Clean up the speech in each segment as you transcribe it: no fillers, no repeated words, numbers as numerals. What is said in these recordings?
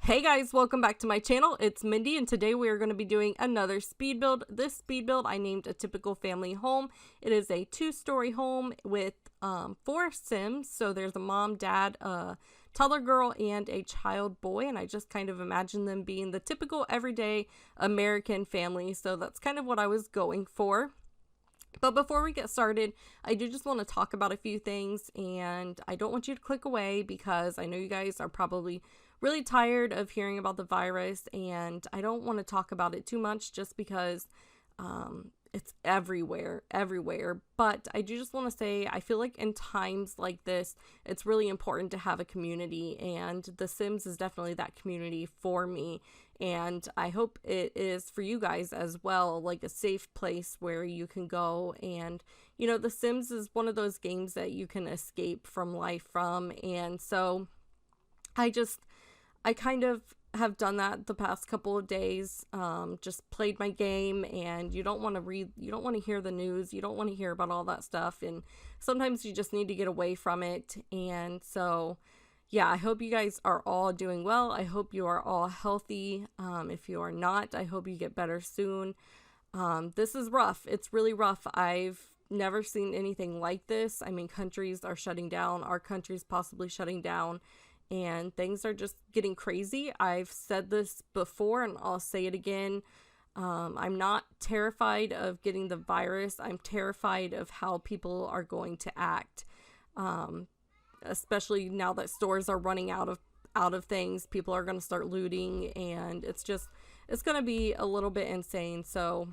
Hey guys, welcome back to my channel. It's Mindy, and today we are going to be doing another speed build. This speed build I named A Typical Family Home. It is a 2-story home with 4 Sims. So there's a mom, dad, a toddler girl, and a child boy. And I just kind of imagine them being the typical everyday American family. So that's kind of what I was going for. But before we get started, I do just want to talk about a few things, and I don't want you to click away because I know you guys are probably really tired of hearing about the virus, and I don't want to talk about it too much just because it's everywhere. But I do just want to say I feel like in times like this, it's really important to have a community, and The Sims is definitely that community for me. And I hope it is for you guys as well, like a safe place where you can go. And, you know, The Sims is one of those games that you can escape from life from. And so I kind of have done that the past couple of days, just played my game, and you don't want to hear the news, you don't want to hear about all that stuff, and sometimes you just need to get away from it. And so yeah, I hope you guys are all doing well. I hope you are all healthy. If you are not, I hope you get better soon. This is rough. It's really rough. I've never seen anything like this. I mean, countries are shutting down. Our country's possibly shutting down. And things are just getting crazy. I've said this before and I'll say it again. I'm not terrified of getting the virus. I'm terrified of how people are going to act. Especially now that stores are running out of things. People are going to start looting, and it's going to be a little bit insane. So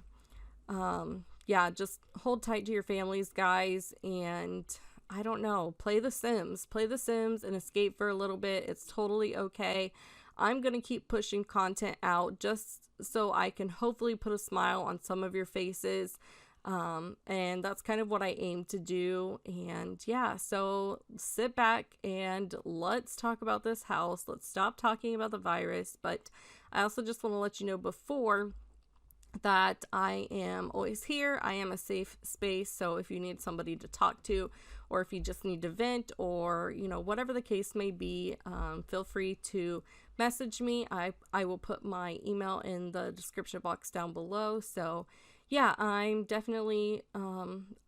yeah, just hold tight to your families, guys, and I don't know, play The Sims and escape for a little bit. It's totally okay. I'm going to keep pushing content out just so I can hopefully put a smile on some of your faces. And that's kind of what I aim to do. And yeah, so sit back and let's talk about this house. Let's stop talking about the virus. But I also just want to let you know before that I am always here. I am a safe space. So if you need somebody to talk to, or if you just need to vent, or, you know, whatever the case may be, feel free to message me. I will put my email in the description box down below. So yeah, I'm definitely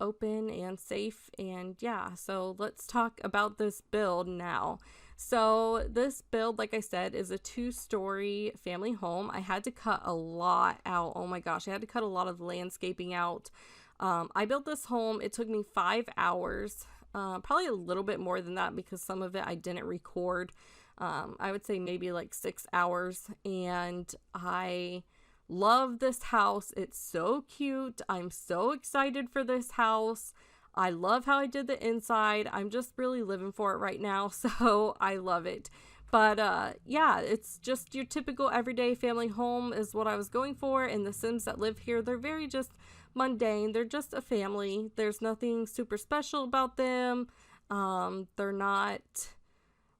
open and safe. And yeah, so let's talk about this build now. So this build, like I said, is a 2-story family home. I had to cut a lot out. Oh my gosh, I had to cut a lot of landscaping out. I built this home. It took me 5 hours, probably a little bit more than that because some of it I didn't record. I would say maybe like 6 hours, and I love this house. It's so cute. I'm so excited for this house. I love how I did the inside. I'm just really living for it right now, so I love it. But yeah, it's just your typical everyday family home is what I was going for. And the Sims that live here, they're very just mundane. They're just a family. There's nothing super special about them. They're not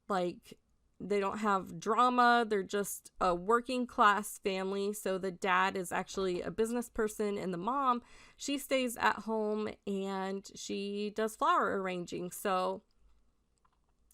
like, they don't have drama. They're just a working class family. So the dad is actually a business person, and the mom, she stays at home and she does flower arranging. So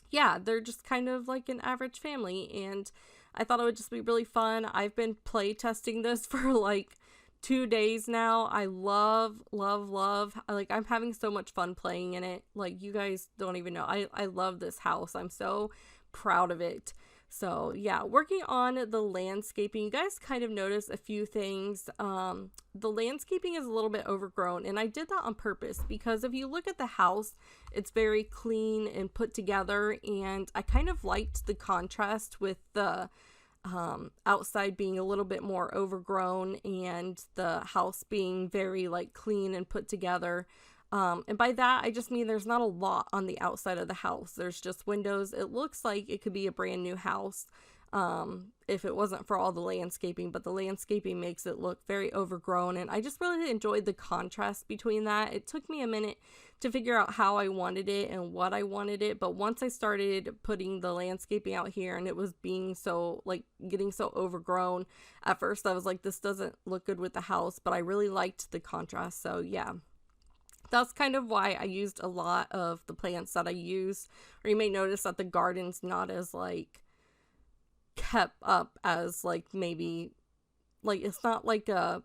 yeah, they're just kind of like an average family, and I thought it would just be really fun. I've been play testing this for like 2 days now. I love, like, I'm having so much fun playing in it. Like, you guys don't even know. I love this house. I'm so proud of it. So yeah, working on the landscaping, you guys kind of notice a few things. The landscaping is a little bit overgrown, and I did that on purpose because if you look at the house, it's very clean and put together, and I kind of liked the contrast with the outside being a little bit more overgrown and the house being very like clean and put together. And by that, I just mean there's not a lot on the outside of the house. There's just windows. It looks like it could be a brand new house if it wasn't for all the landscaping, but the landscaping makes it look very overgrown. And I just really enjoyed the contrast between that. It took me a minute to figure out how I wanted it and what I wanted it. But once I started putting the landscaping out here and it was being so, like, getting so overgrown, at first I was like, this doesn't look good with the house, but I really liked the contrast. So yeah. That's kind of why I used a lot of the plants that I used. Or you may notice that the garden's not as like kept up as like maybe like it's not like a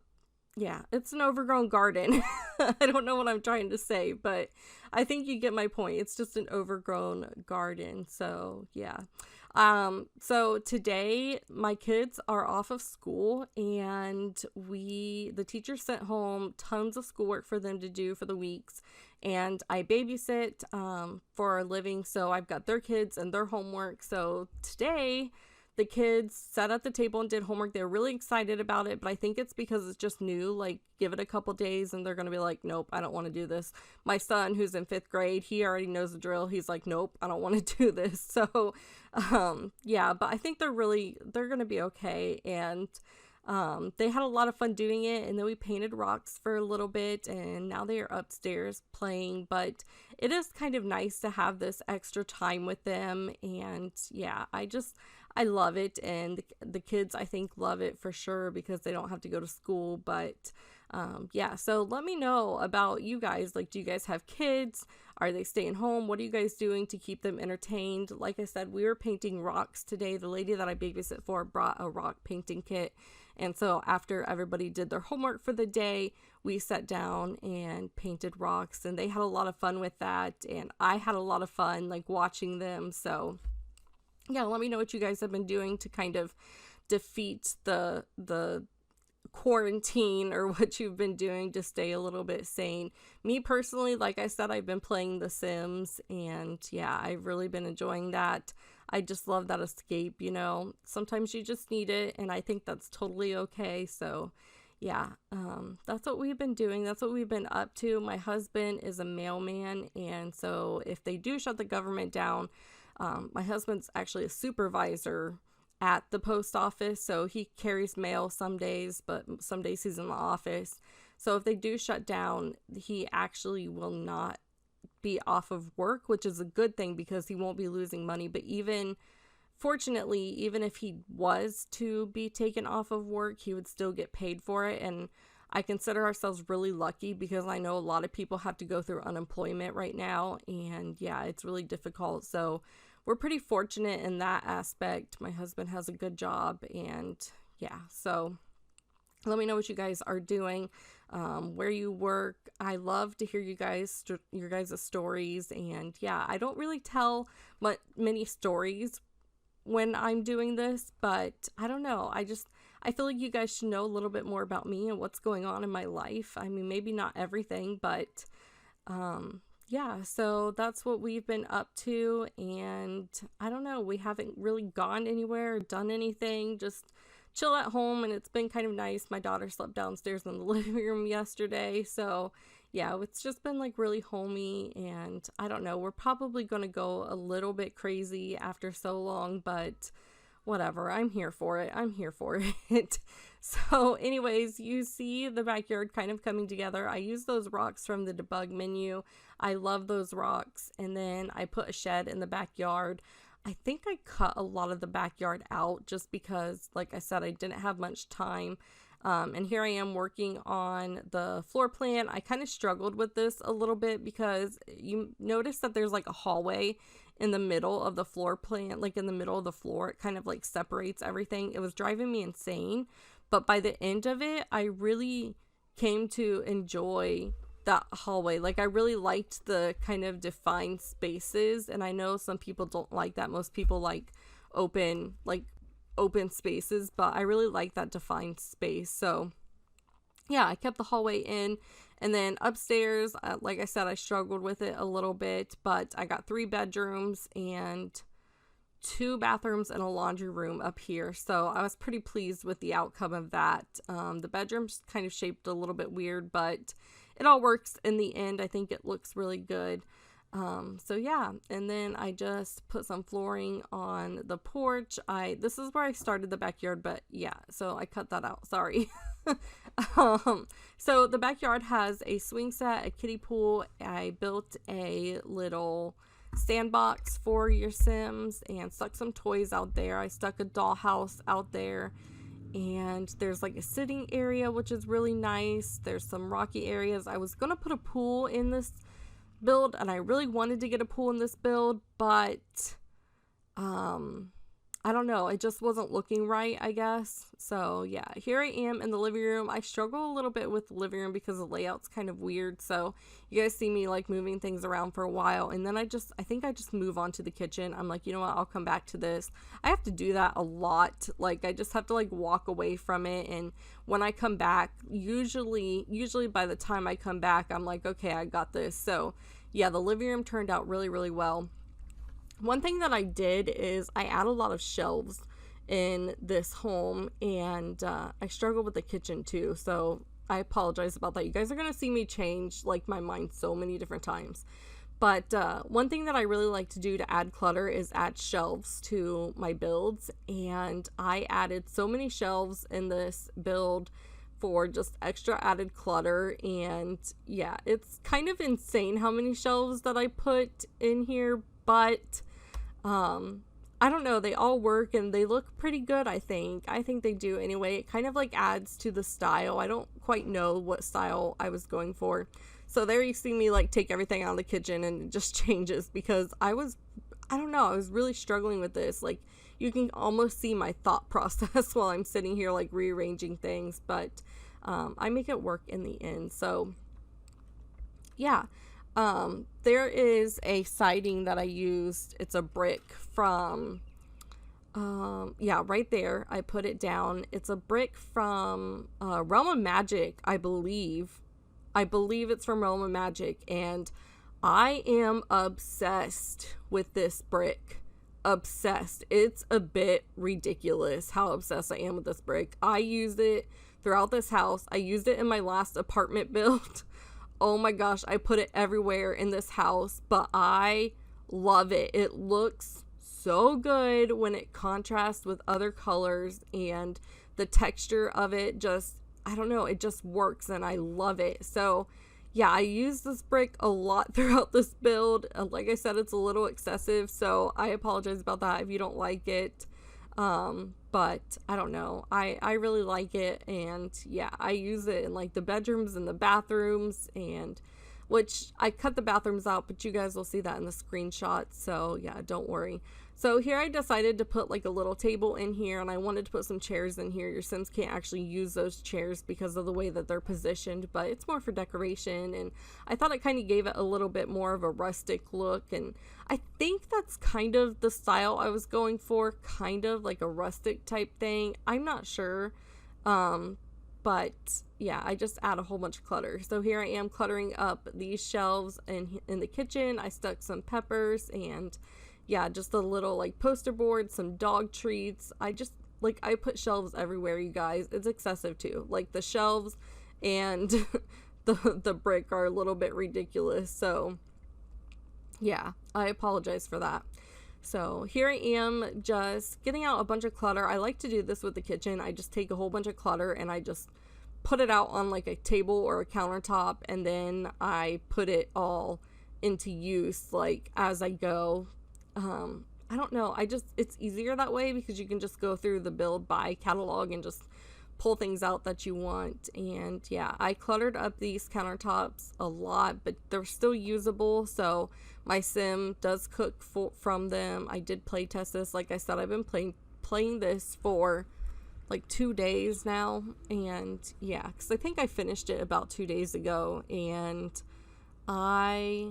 yeah, it's an overgrown garden. I don't know what I'm trying to say, but I think you get my point. It's just an overgrown garden. So, yeah. So today my kids are off of school and the teacher sent home tons of schoolwork for them to do for the weeks. And I babysit, for a living. So I've got their kids and their homework. So today the kids sat at the table and did homework. They were really excited about it, but I think it's because it's just new. Like, give it a couple days and they're going to be like, nope, I don't want to do this. My son, who's in 5th grade, he already knows the drill. He's like, nope, I don't want to do this. So, yeah, but I think they're going to be okay. And they had a lot of fun doing it, and then we painted rocks for a little bit, and now they are upstairs playing. But it is kind of nice to have this extra time with them, and yeah, I love it, and the kids I think love it for sure because they don't have to go to school. But yeah, so let me know about you guys. Like, do you guys have kids? Are they staying home? What are you guys doing to keep them entertained? Like I said, we were painting rocks today. The lady that I babysit for brought a rock painting kit. And so after everybody did their homework for the day, we sat down and painted rocks, and they had a lot of fun with that. And I had a lot of fun like watching them. So yeah, let me know what you guys have been doing to kind of defeat the quarantine, or what you've been doing to stay a little bit sane. Me personally, like I said, I've been playing The Sims, and yeah, I've really been enjoying that. I just love that escape, you know. Sometimes you just need it, and I think that's totally okay. So yeah, that's what we've been doing. That's what we've been up to. My husband is a mailman, and so if they do shut the government down, my husband's actually a supervisor at the post office, so he carries mail some days, but some days he's in the office. So if they do shut down, he actually will not be off of work, which is a good thing because he won't be losing money. But fortunately, even if he was to be taken off of work, he would still get paid for it. And I consider ourselves really lucky because I know a lot of people have to go through unemployment right now, and yeah, it's really difficult. So we're pretty fortunate in that aspect. My husband has a good job, and yeah, so let me know what you guys are doing, where you work. I love to hear your guys' stories, and yeah, I don't really tell many stories when I'm doing this, but I don't know. I feel like you guys should know a little bit more about me and what's going on in my life. I mean, maybe not everything, but yeah, so that's what we've been up to, and I don't know, we haven't really gone anywhere, done anything, just chill at home, and it's been kind of nice. My daughter slept downstairs in the living room yesterday, so yeah, it's just been like really homey, and I don't know, we're probably going to go a little bit crazy after so long, but whatever, I'm here for it. So anyways, you see the backyard kind of coming together. I use those rocks from the debug menu. I love those rocks. And then I put a shed in the backyard. I think I cut a lot of the backyard out just because, like I said, I didn't have much time. And here I am working on the floor plan. I kind of struggled with this a little bit because you notice that there's like a hallway in the middle of the floor plan, like in the middle of the floor. It kind of like separates everything. It was driving me insane. But by the end of it, I really came to enjoy that hallway. Like, I really liked the kind of defined spaces, and I know some people don't like that. Most people like open spaces, but I really like that defined space. So yeah, I kept the hallway in. And then upstairs, like I said, I struggled with it a little bit, but I got 3 bedrooms and 2 bathrooms and a laundry room up here. So I was pretty pleased with the outcome of that. The bedroom's kind of shaped a little bit weird, but it all works in the end. I think it looks really good. So yeah, and then I just put some flooring on the porch. This is where I started the backyard, but yeah, so I cut that out. Sorry. So the backyard has a swing set, a kiddie pool. I built a little sandbox for your Sims and stuck some toys out there. I stuck a dollhouse out there, and there's like a sitting area, which is really nice. There's some rocky areas. I was gonna put a pool in this build, and I really wanted to get a pool in this build, but I don't know, it just wasn't looking right, I guess. So yeah, here I am in the living room. I struggle a little bit with the living room because the layout's kind of weird. So you guys see me like moving things around for a while, and then I think I just move on to the kitchen. I'm like, you know what, I'll come back to this. I have to do that a lot. Like I just have to like walk away from it, and when I come back, usually by the time I come back, I'm like, okay, I got this. So yeah, the living room turned out really, really well. One thing that I did is I add a lot of shelves in this home, and I struggle with the kitchen too, so I apologize about that. You guys are going to see me change like my mind so many different times. But one thing that I really like to do to add clutter is add shelves to my builds, and I added so many shelves in this build for just extra added clutter. And yeah, it's kind of insane how many shelves that I put in here, but I don't know, they all work and they look pretty good. I think they do anyway. It kind of like adds to the style. I don't quite know what style I was going for. So there you see me like take everything out of the kitchen, and it just changes because I was really struggling with this. Like you can almost see my thought process while I'm sitting here like rearranging things, but I make it work in the end. So yeah. There is a siding that I used. It's a brick from, yeah, right there. I put it down. It's a brick from, Realm of Magic, I believe. I believe it's from Realm of Magic, and I am obsessed with this brick. Obsessed. It's a bit ridiculous how obsessed I am with this brick. I use it throughout this house. I used it in my last apartment build. Oh my gosh, I put it everywhere in this house, but I love it. It looks so good when it contrasts with other colors, and the texture of it just, I don't know, it just works, and I love it. So yeah, I use this brick a lot throughout this build. Like I said, it's a little excessive, so I apologize about that if you don't like it. But I don't know, I really like it, and yeah, I use it in like the bedrooms and the bathrooms, and which I cut the bathrooms out, but you guys will see that in the screenshot, so yeah, don't worry. So here I decided to put like a little table in here, and I wanted to put some chairs in here. Your Sims can't actually use those chairs because of the way that they're positioned, but it's more for decoration, and I thought it kind of gave it a little bit more of a rustic look, and I think that's kind of the style I was going for, kind of like a rustic type thing. I'm not sure, but yeah, I just add a whole bunch of clutter. So here I am cluttering up these shelves in the kitchen. I stuck some peppers and yeah, just a little like poster board, some dog treats. I put shelves everywhere, you guys. It's excessive too. Like the shelves and the brick are a little bit ridiculous. So yeah, I apologize for that. So here I am just getting out a bunch of clutter. I like to do this with the kitchen. I just take a whole bunch of clutter and I just put it out on like a table or a countertop, and then I put it all into use like as I go. I don't know, it's easier that way because you can just go through the build by catalog and just pull things out that you want. And yeah, I cluttered up these countertops a lot, but they're still usable, so my sim does cook from them. I did play test this. Like I said, I've been playing this for like 2 days now, and yeah, because I think I finished it about 2 days ago, and I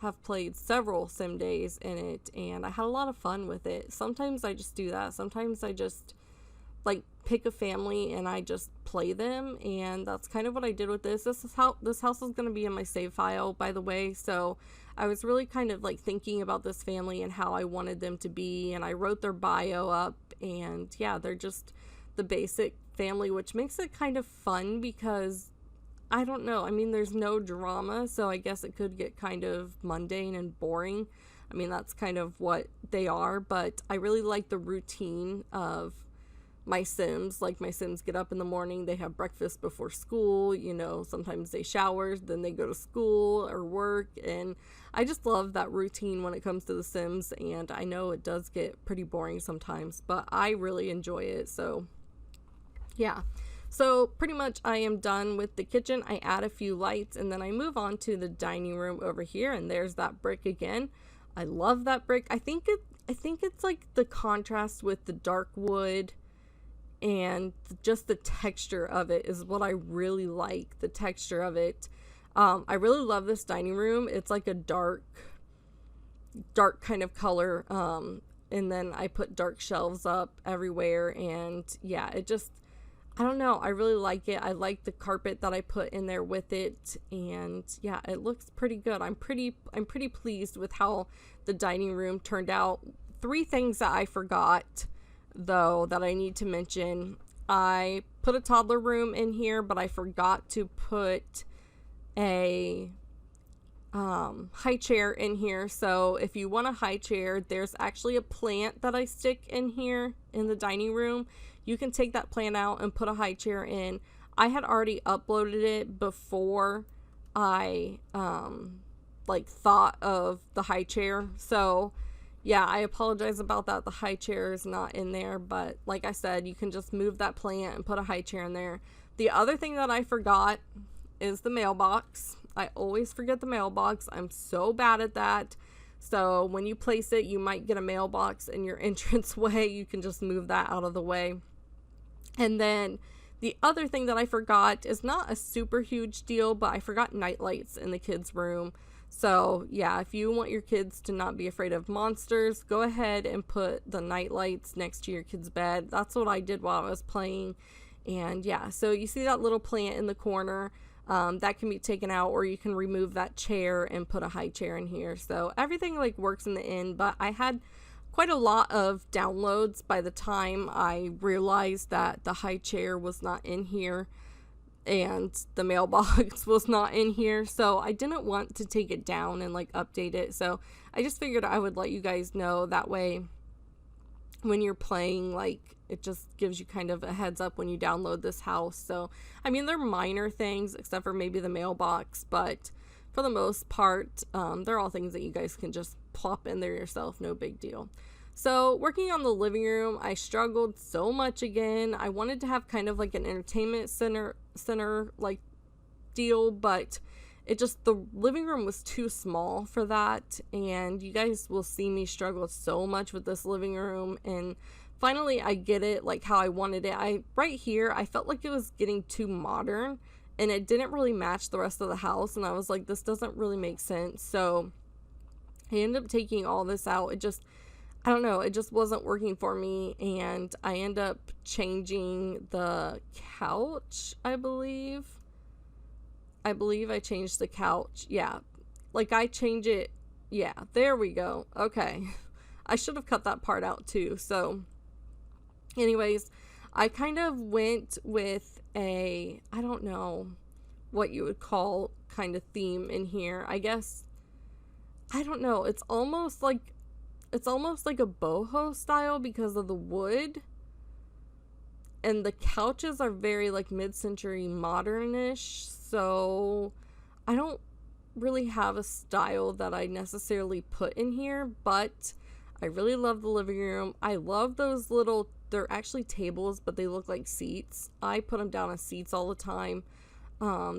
have played several sim days in it, and I had a lot of fun with it. Sometimes I just do that. Sometimes I just like pick a family and I just play them, and that's kind of what I did with this. This house is going to be in my save file, by the way, so I was really kind of like thinking about this family and how I wanted them to be, and I wrote their bio up, and yeah, they're just the basic family, which makes it kind of fun because I don't know, I mean, there's no drama, so I guess it could get kind of mundane and boring. I mean, that's kind of what they are, but I really like the routine of my Sims. Like, my Sims get up in the morning, they have breakfast before school, you know, sometimes they shower, then they go to school or work, and I just love that routine when it comes to the Sims, and I know it does get pretty boring sometimes, but I really enjoy it, so yeah. So pretty much I am done with the kitchen. I add a few lights, and then I move on to the dining room over here, and there's that brick again. I love that brick. I think it's like the contrast with the dark wood and just the texture of it is what I really like. The texture of it. I really love this dining room. It's like a dark kind of color. And then I put dark shelves up everywhere, and yeah, it just, I don't know, I really like it. I like the carpet that I put in there with it, and yeah, it looks pretty good. I'm pretty pleased with how the dining room turned out. 3 things that I forgot though that I need to mention. I put a toddler room in here, but I forgot to put a high chair in here. So if you want a high chair, there's actually a plant that I stick in here in the dining room. You can take that plant out and put a high chair in. I had already uploaded it before I thought of the high chair. So yeah, I apologize about that. The high chair is not in there, but like I said, you can just move that plant and put a high chair in there. The other thing that I forgot is the mailbox. I always forget the mailbox. I'm so bad at that. So when you place it, you might get a mailbox in your entranceway. You can just move that out of the way. And then the other thing that I forgot is not a super huge deal, but I forgot night lights in the kids' room. So yeah, if you want your kids to not be afraid of monsters, go ahead and put the night lights next to your kid's bed. That's what I did while I was playing. And yeah, so you see that little plant in the corner. That can be taken out, or you can remove that chair and put a high chair in here. So everything like works in the end, but I had quite a lot of downloads by the time I realized that the high chair was not in here and the mailbox was not in here. So I didn't want to take it down and like update it. So I just figured I would let you guys know, that way when you're playing, like, it just gives you kind of a heads up when you download this house. So, I mean, they're minor things except for maybe the mailbox, but for the most part, they're all things that you guys can just plop in there yourself. No big deal. So, working on the living room, I struggled so much again. I wanted to have kind of like an entertainment center like deal, but the living room was too small for that, and you guys will see me struggle so much with this living room, and finally I get it, like how I wanted it. Right here, I felt like it was getting too modern, and it didn't really match the rest of the house, and I was like, this doesn't really make sense. So I ended up taking all this out. I don't know, it just wasn't working for me, and I end up changing the couch, I believe I changed the couch. Yeah, like I change it. Yeah, there we go. Okay, I should have cut that part out too. So anyways, I kind of went with I don't know what you would call kind of theme in here. I guess, I don't know. It's almost like a boho style because of the wood. And the couches are very like mid-century modernish. So I don't really have a style that I necessarily put in here, but I really love the living room. I love those little, they're actually tables, but they look like seats. I put them down as seats all the time.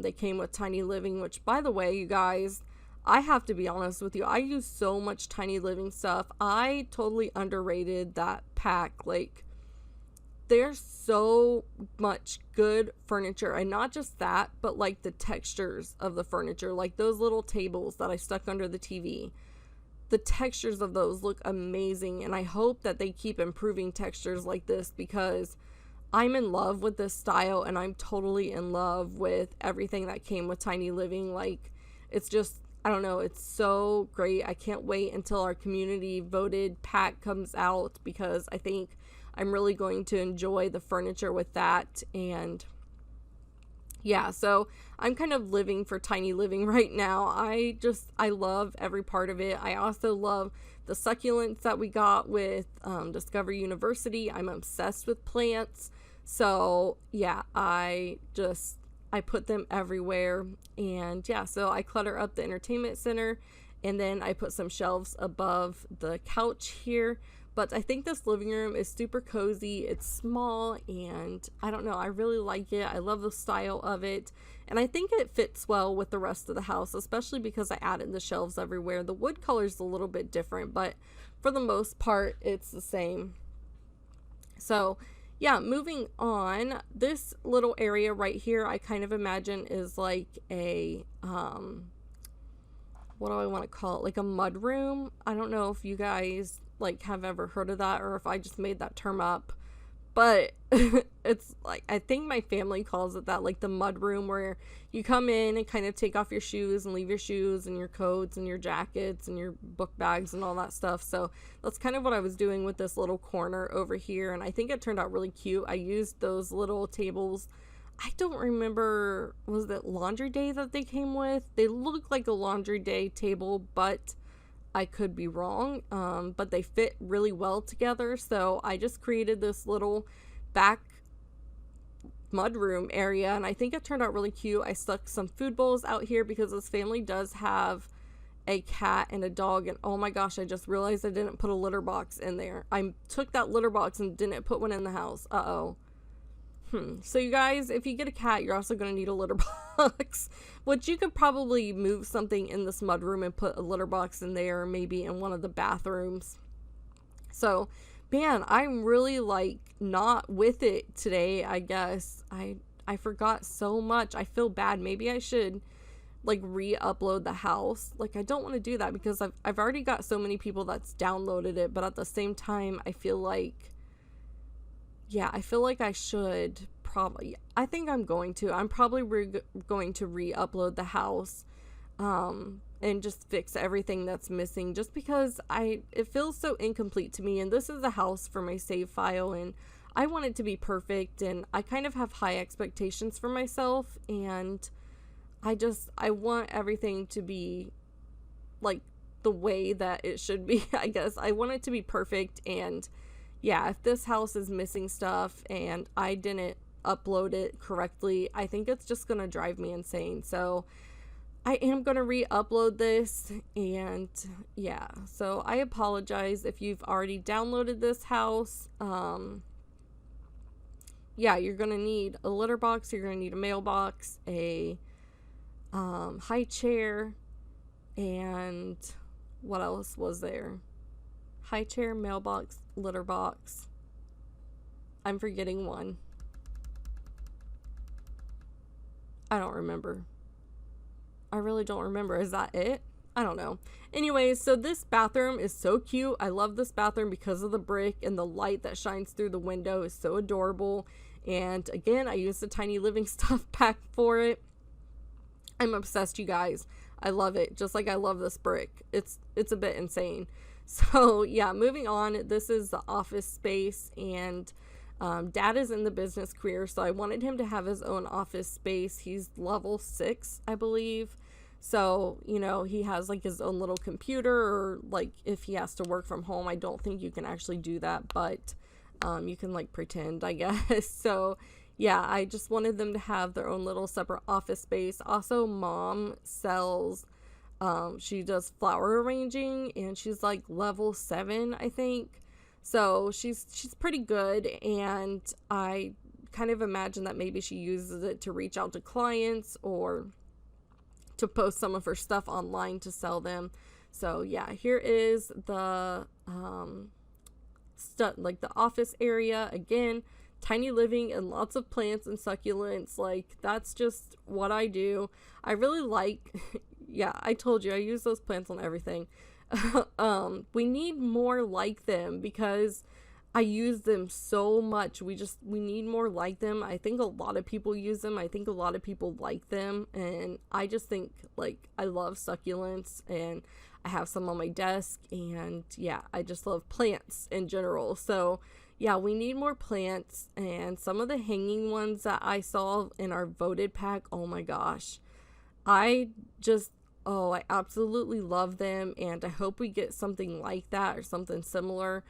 They came with Tiny Living, which, by the way, you guys, I have to be honest with you, I use so much Tiny Living stuff. I totally underrated that pack. Like, there's so much good furniture, and not just that, but like the textures of the furniture, like those little tables that I stuck under the TV. The textures of those look amazing, and I hope that they keep improving textures like this, because I'm in love with this style, and I'm totally in love with everything that came with Tiny Living. Like, it's just, I don't know, it's so great. I can't wait until our community voted pack comes out, because I think I'm really going to enjoy the furniture with that. And yeah, so I'm kind of living for Tiny Living right now. I love every part of it. I also love the succulents that we got with Discovery University. I'm obsessed with plants. So yeah, I put them everywhere. And yeah, so I clutter up the entertainment center, and then I put some shelves above the couch here. But I think this living room is super cozy. It's small, and I don't know, I really like it. I love the style of it. And I think it fits well with the rest of the house, especially because I added the shelves everywhere. The wood color is a little bit different, but for the most part, it's the same. So yeah, moving on, this little area right here, I kind of imagine is like a, what do I want to call it? Like a mud room. I don't know if you guys like have ever heard of that or if I just made that term up, but it's like, I think my family calls it that, like the mud room, where you come in and kind of take off your shoes and leave your shoes and your coats and your jackets and your book bags and all that stuff. So that's kind of what I was doing with this little corner over here, and I think it turned out really cute. I used those little tables. I don't remember, was it laundry day that they came with? They look like a laundry day table, but I could be wrong. But they fit really well together. So I just created this little back mudroom area, and I think it turned out really cute. I stuck some food bowls out here because this family does have a cat and a dog, and oh my gosh, I just realized I didn't put a litter box in there. I took that litter box and didn't put one in the house. So you guys, if you get a cat, you're also going to need a litter box, which you could probably move something in this mudroom and put a litter box in there, maybe in one of the bathrooms. So man, I'm really like not with it today. I guess I forgot so much. I feel bad. Maybe I should like re-upload the house. Like I don't want to do that because I've already got so many people that's downloaded it, but at the same time I feel like, yeah, I feel like I should probably, I think I'm going to. I'm probably going to re-upload the house and just fix everything that's missing, just because it feels so incomplete to me, and this is a house for my save file, and I want it to be perfect, and I kind of have high expectations for myself, and I want everything to be like the way that it should be. I guess I want it to be perfect, and yeah, if this house is missing stuff and I didn't upload it correctly, I think it's just gonna drive me insane. So I am gonna re-upload this, and yeah, so I apologize if you've already downloaded this house. Yeah, you're gonna need a litter box, you're gonna need a mailbox, a high chair, and what else was there? High chair, mailbox, litter box. I'm forgetting one. I don't remember. I really don't remember. Is that it? I don't know. Anyways, so this bathroom is so cute. I love this bathroom because of the brick, and the light that shines through the window is so adorable. And again, I used the Tiny Living stuff pack for it. I'm obsessed, you guys. I love it. Just like I love this brick. It's a bit insane. So yeah, moving on, this is the office space, and Dad is in the business career, so I wanted him to have his own office space. He's level 6, I believe. So, you know, he has like his own little computer, or like if he has to work from home, I don't think you can actually do that, but you can like pretend, I guess. So yeah, I just wanted them to have their own little separate office space. Also, Mom sells, she does flower arranging, and she's like level 7, I think. So she's pretty good, and I kind of imagine that maybe she uses it to reach out to clients or to post some of her stuff online to sell them. So yeah, here is the like the office area. Again, tiny living and lots of plants and succulents. Like that's just what I do. I really like yeah, I told you I use those plants on everything. We need more like them because I use them so much. We need more like them. I think a lot of people use them. I think a lot of people like them, and I just think like I love succulents, and I have some on my desk, and yeah, I just love plants in general. So yeah, we need more plants, and some of the hanging ones that I saw in our voted pack, oh my gosh, I absolutely love them, and I hope we get something like that or something similar.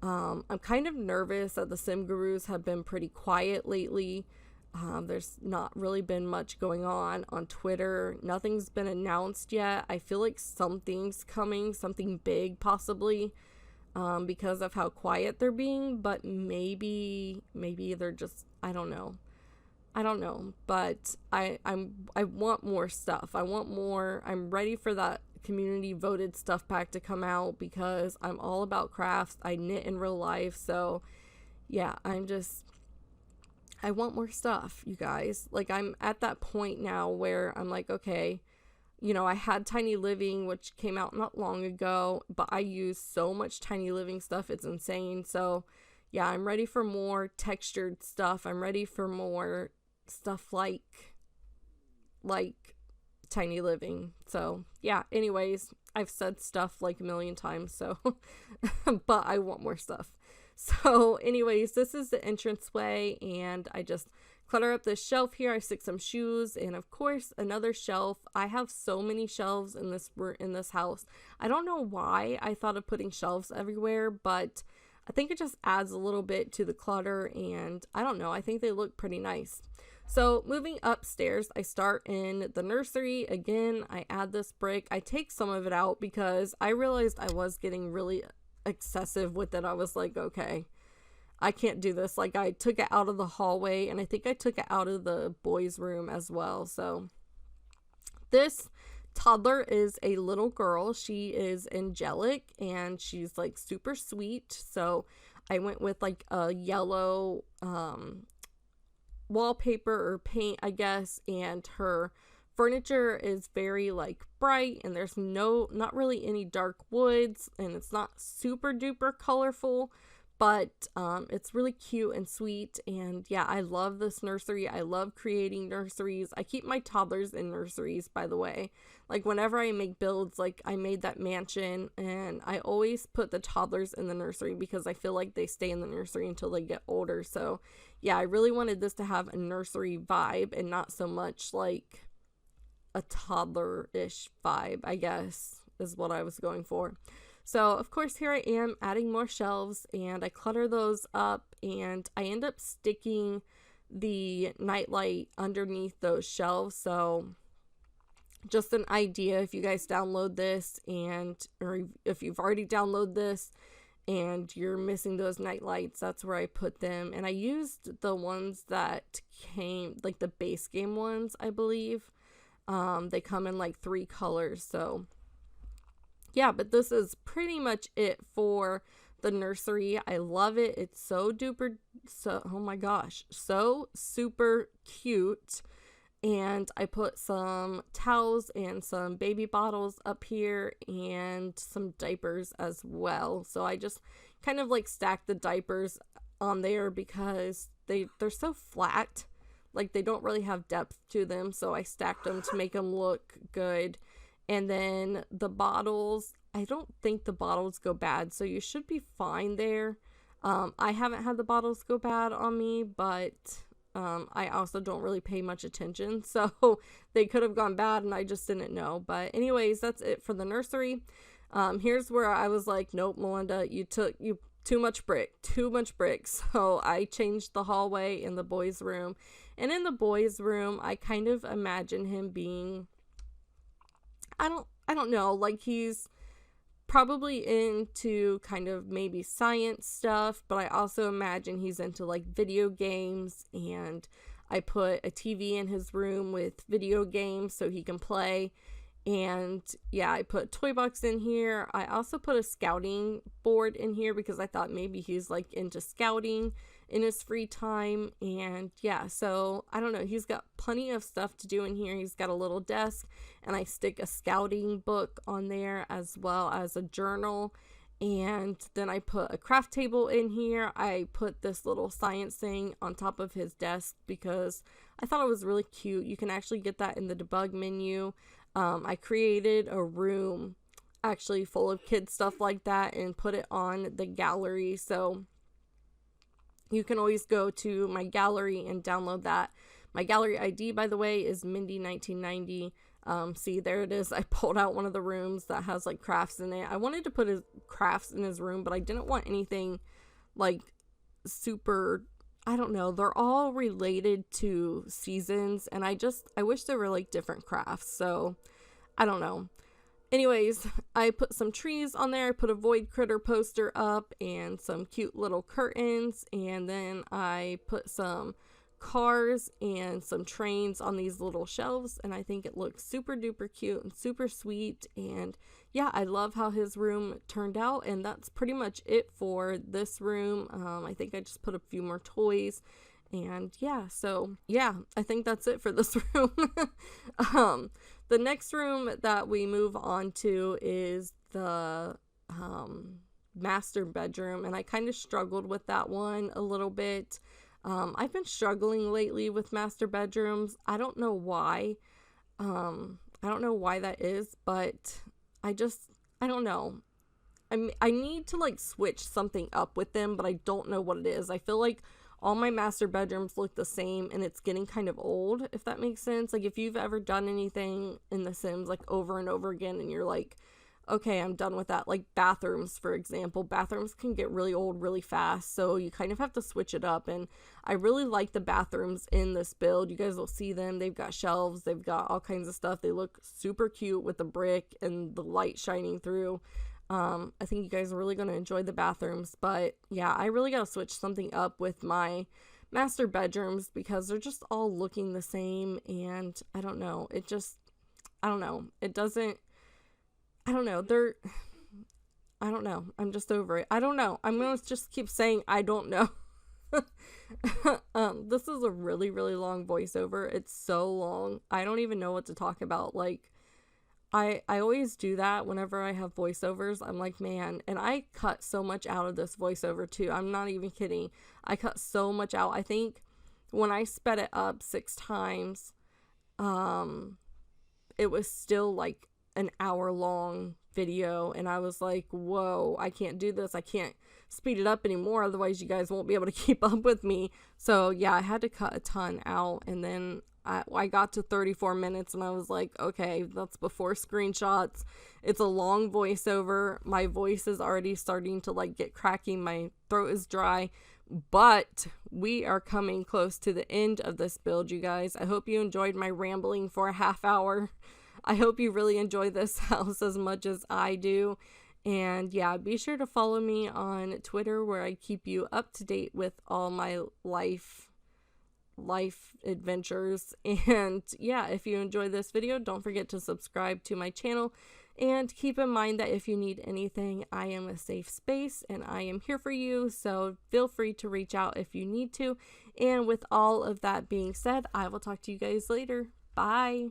I'm kind of nervous that the Sim Gurus have been pretty quiet lately. There's not really been much going on Twitter. Nothing's been announced yet. I feel like something's coming, something big possibly, because of how quiet they're being, but maybe they're just, I don't know. I don't know, but I want more stuff. I want more. I'm ready for that community voted stuff pack to come out because I'm all about crafts. I knit in real life, so yeah, I want more stuff, you guys. Like, I'm at that point now where I'm like, okay, you know, I had Tiny Living, which came out not long ago, but I use so much Tiny Living stuff, it's insane. So yeah, I'm ready for more textured stuff. I'm ready for more stuff like Tiny Living. So yeah, anyways, I've said stuff like a million times, so but I want more stuff. So anyways, this is the entranceway, and I just clutter up this shelf here. I stick some shoes, and of course another shelf. I have so many shelves in this house. I don't know why I thought of putting shelves everywhere, but I think it just adds a little bit to the clutter, and I don't know, I think they look pretty nice. So moving upstairs, I start in the nursery. Again, I add this brick. I take some of it out because I realized I was getting really excessive with it. I was like, okay, I can't do this. Like, I took it out of the hallway, and I think I took it out of the boys' room as well. So this toddler is a little girl. She is angelic, and she's like super sweet. So I went with like a yellow wallpaper or paint, I guess, and her furniture is very like bright, and there's not really any dark woods, and it's not super duper colorful, but it's really cute and sweet. And yeah, I love this nursery. I love creating nurseries. I keep my toddlers in nurseries, by the way. Like, whenever I make builds, like I made that mansion, and I always put the toddlers in the nursery because I feel like they stay in the nursery until they get older. So yeah, I really wanted this to have a nursery vibe and not so much like a toddler-ish vibe, I guess, is what I was going for. So of course, here I am adding more shelves, and I clutter those up, and I end up sticking the nightlight underneath those shelves. So just an idea, if you guys download this, or if you've already downloaded this and you're missing those night lights, that's where I put them. And I used the ones that came, like the base game ones, I believe. They come in like 3 colors. So yeah, but this is pretty much it for the nursery. I love it. It's so oh my gosh, so super cute. And I put some towels and some baby bottles up here, and some diapers as well. So I just kind of like stacked the diapers on there because they're so flat. Like, they don't really have depth to them, so I stacked them to make them look good. And then the bottles, I don't think the bottles go bad, so you should be fine there. I haven't had the bottles go bad on me, but I also don't really pay much attention, so they could have gone bad and I just didn't know. But anyways, that's it for the nursery. Here's where I was like, nope, Melinda, you too much brick. So I changed the hallway in the boys' room. And in the boys' room, I kind of imagine him being, I don't know, like, he's probably into kind of maybe science stuff, but I also imagine he's into like video games, and I put a TV in his room with video games so he can play. And yeah, I put a toy box in here. I also put a scouting board in here because I thought maybe he's like into scouting in his free time. And yeah, so I don't know, he's got plenty of stuff to do in here. He's got a little desk, and I stick a scouting book on there as well as a journal. And then I put a craft table in here. I put this little science thing on top of his desk because I thought it was really cute. You can actually get that in the debug menu. I created a room actually full of kids stuff like that and put it on the gallery. So you can always go to my gallery and download that. My gallery ID, by the way, is Mindii 1990. See, there it is. I pulled out one of the rooms that has like crafts in it. I wanted to put his crafts in his room, but I didn't want anything like super, I don't know. They're all related to seasons, and I wish there were like different crafts. So I don't know. Anyways, I put some trees on there. I put a Void Critter poster up and some cute little curtains. And then I put some cars and some trains on these little shelves, and I think it looks super duper cute and super sweet. And yeah, I love how his room turned out, and that's pretty much it for this room. I think I just put a few more toys, and yeah, so yeah, I think that's it for this room. The next room that we move on to is the master bedroom, and I kind of struggled with that one a little bit. I've been struggling lately with master bedrooms. I don't know why. I don't know why that is, but I don't know. I need to like switch something up with them, but I don't know what it is. I feel like all my master bedrooms look the same, and it's getting kind of old, if that makes sense. Like, if you've ever done anything in The Sims like over and over again, and you're like, okay, I'm done with that. Like bathrooms, for example. Bathrooms can get really old really fast, so you kind of have to switch it up. And I really like the bathrooms in this build. You guys will see them. They've got shelves. They've got all kinds of stuff. They look super cute with the brick and the light shining through. I think you guys are really going to enjoy the bathrooms. But yeah, I really got to switch something up with my master bedrooms because they're just all looking the same. And I don't know. I don't know. It doesn't... I don't know. I don't know. I'm just over it. I don't know. I'm going to just keep saying I don't know. This is a really, really long voiceover. It's so long. I don't even know what to talk about. Like, I always do that whenever I have voiceovers. I'm like, man, and I cut so much out of this voiceover too. I'm not even kidding. I cut so much out. I think when I sped it up 6 times, it was still like an hour long video, and I was like, whoa, I can't do this. I can't speed it up anymore, otherwise you guys won't be able to keep up with me. So yeah, I had to cut a ton out, and then I got to 34 minutes and I was like, okay, that's before screenshots. It's a long voiceover. My voice is already starting to like get cracky. My throat is dry, but we are coming close to the end of this build, you guys. I hope you enjoyed my rambling for a half hour. I hope you really enjoy this house as much as I do. And yeah, be sure to follow me on Twitter, where I keep you up to date with all my life adventures. And yeah, if you enjoyed this video, don't forget to subscribe to my channel. And keep in mind that if you need anything, I am a safe space and I am here for you. So feel free to reach out if you need to. And with all of that being said, I will talk to you guys later. Bye.